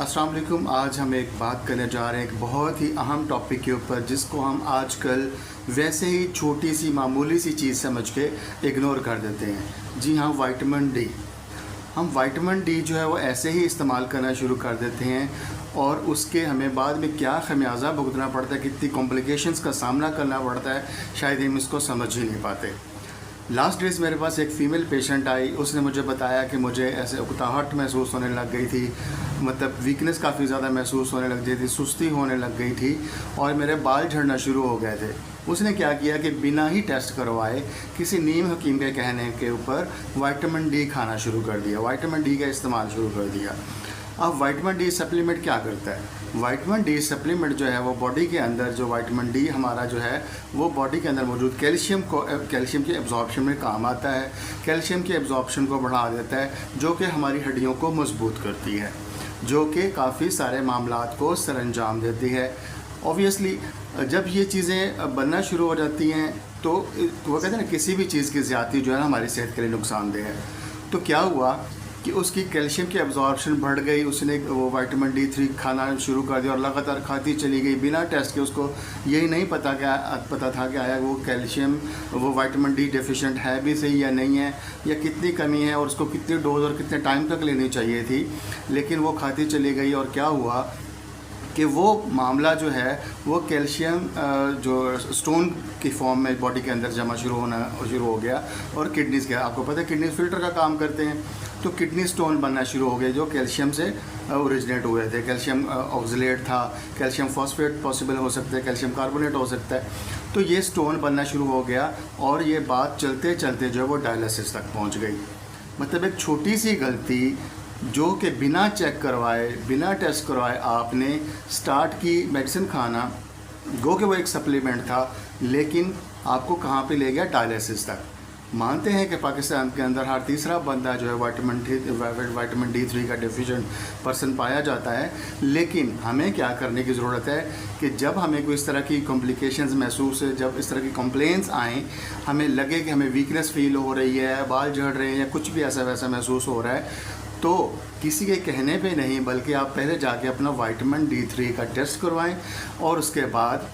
अस्सलाम वालेकुम। आज हम एक बात करने जा रहे हैं एक बहुत ही अहम टॉपिक के ऊपर, जिसको हम आजकल वैसे ही छोटी सी मामूली सी चीज़ समझ के इग्नोर कर देते हैं। जी हाँ, विटामिन डी। हम विटामिन डी जो है वो ऐसे ही इस्तेमाल करना शुरू कर देते हैं और उसके हमें बाद में क्या खमियाजा भुगतना पड़ता है, कितनी कॉम्प्लिकेशंस का सामना करना पड़ता है, शायद हम इसको समझ ही नहीं पाते। लास्ट डेज़ मेरे पास एक फ़ीमेल पेशेंट आई। उसने मुझे बताया कि मुझे ऐसे उकताहट महसूस होने लग गई थी, मतलब वीकनेस काफ़ी ज़्यादा महसूस होने लग गई थी, सुस्ती होने लग गई थी और मेरे बाल झड़ना शुरू हो गए थे। उसने क्या किया कि बिना ही टेस्ट करवाए किसी नीम हकीम के कहने के ऊपर विटामिन डी खाना शुरू कर दिया, विटामिन डी का इस्तेमाल शुरू कर दिया। अब विटामिन डी सप्लीमेंट क्या करता है? विटामिन डी सप्लीमेंट जो है वो बॉडी के अंदर जो विटामिन डी हमारा जो है वो बॉडी के अंदर मौजूद कैल्शियम के एब्जॉर्प्शन में काम आता है, कैल्शियम के एब्जॉर्प्शन को बढ़ा देता है, जो कि हमारी हड्डियों को मजबूत करती है, जो कि काफ़ी सारे मामलात को सरअंजाम देती है। ऑब्वियसली जब ये चीज़ें बनना शुरू हो जाती हैं तो वो कहते हैं ना, किसी भी चीज़ की ज़्यादती जो है ना हमारी सेहत के लिए नुकसानदेह है। तो क्या हुआ कि उसकी कैल्शियम की एब्जॉर्प्शन बढ़ गई, उसने वो विटामिन डी3 खाना शुरू कर दिया और लगातार खाती चली गई बिना टेस्ट के। उसको यही नहीं पता था कि आया वो कैल्शियम वो विटामिन डी डेफिशिएंट है भी सही या नहीं है, या कितनी कमी है और उसको कितनी डोज और कितने टाइम तक लेनी चाहिए थी। लेकिन वो खाती चली गई और क्या हुआ कि वो मामला जो है वो कैल्शियम जो स्टोन की फॉर्म में बॉडी के अंदर जमा शुरू हो गया और किडनीज़ के, आपको पता है किडनी फिल्टर का काम करते हैं, तो किडनी स्टोन बनना शुरू हो गए जो कैल्शियम से ओरिजिनेट हुए थे। कैल्शियम ऑक्सलेट था, कैल्शियम फॉस्फेट पॉसिबल हो सकता है, कैल्शियम कार्बोनेट हो सकता है। तो ये स्टोन बनना शुरू हो गया और ये बात चलते चलते जो है वो डायलिसिस तक पहुँच गई। मतलब एक छोटी सी गलती जो कि बिना चेक करवाए, बिना टेस्ट करवाए आपने स्टार्ट की मेडिसिन खाना, गो कि वो एक सप्लीमेंट था, लेकिन आपको कहाँ पे ले गया? डायलिसिस तक। मानते हैं कि पाकिस्तान के अंदर हर तीसरा बंदा जो है विटामिन डी3 का डेफिशिएंट पर्सन पाया जाता है। लेकिन हमें क्या करने की ज़रूरत है कि जब हमें कोई इस तरह की कॉम्प्लिकेशंस महसूस है, जब इस तरह की कंप्लेंट्स आएँ, हमें लगे कि हमें वीकनेस फील हो रही है, बाल झड़ रहे हैं या कुछ भी ऐसा वैसा महसूस हो रहा है, तो किसी के कहने पे नहीं बल्कि आप पहले जाके अपना विटामिन डी3 का टेस्ट करवाएं और उसके बाद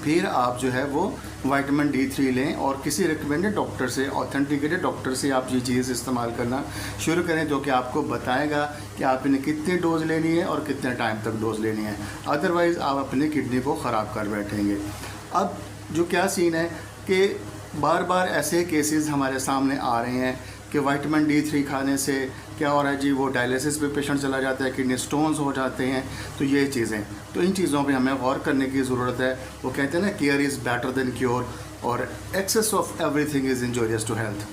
फिर आप जो है वो विटामिन डी3 लें और किसी रिकमेंडेड डॉक्टर से, ऑथेंटिकेटेड डॉक्टर से आप ये चीज़ इस्तेमाल करना शुरू करें, जो कि आपको बताएगा कि आप इन्हें कितनी डोज़ लेनी है और कितने टाइम तक डोज़ लेनी है। अदरवाइज़ आप अपनी किडनी को ख़राब कर बैठेंगे। अब जो क्या सीन है कि बार बार ऐसे केसेस हमारे सामने आ रहे हैं कि विटामिन डी3 खाने से क्या हो रहा है जी, वो डायलिसिस पे पेशेंट चला जाता है, किडनी स्टोन्स हो जाते हैं। तो ये चीज़ें, तो इन चीज़ों पे हमें गौर करने की ज़रूरत है। वो कहते हैं ना, care is better than cure, और excess of everything is injurious to health.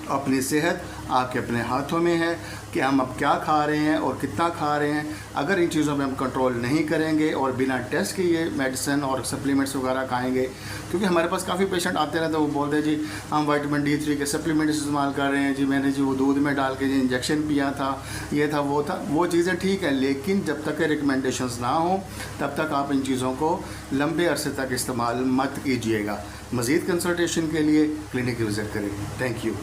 अपनी सेहत आपके अपने हाथों में है कि हम अब क्या खा रहे हैं और कितना खा रहे हैं। अगर इन चीज़ों में हम कंट्रोल नहीं करेंगे और बिना टेस्ट के ये मेडिसिन और सप्लीमेंट्स वगैरह खाएंगे, क्योंकि हमारे पास काफ़ी पेशेंट आते रहते हैं, वो बोलते हैं जी हम विटामिन डी3 के सप्लीमेंट्स इस्तेमाल कर रहे हैं जी, मैंने जी वो दूध में डाल के जी इंजेक्शन पिया था, ये था वो था। वो चीज़ें ठीक है, लेकिन जब तक रिकमेंडेशंस ना हो तब तक आप इन चीज़ों को लंबे अरसे तक इस्तेमाल मत कीजिएगा। मज़ीद कंसल्टेशन के लिए क्लिनिक विज़िट करें। Thank you.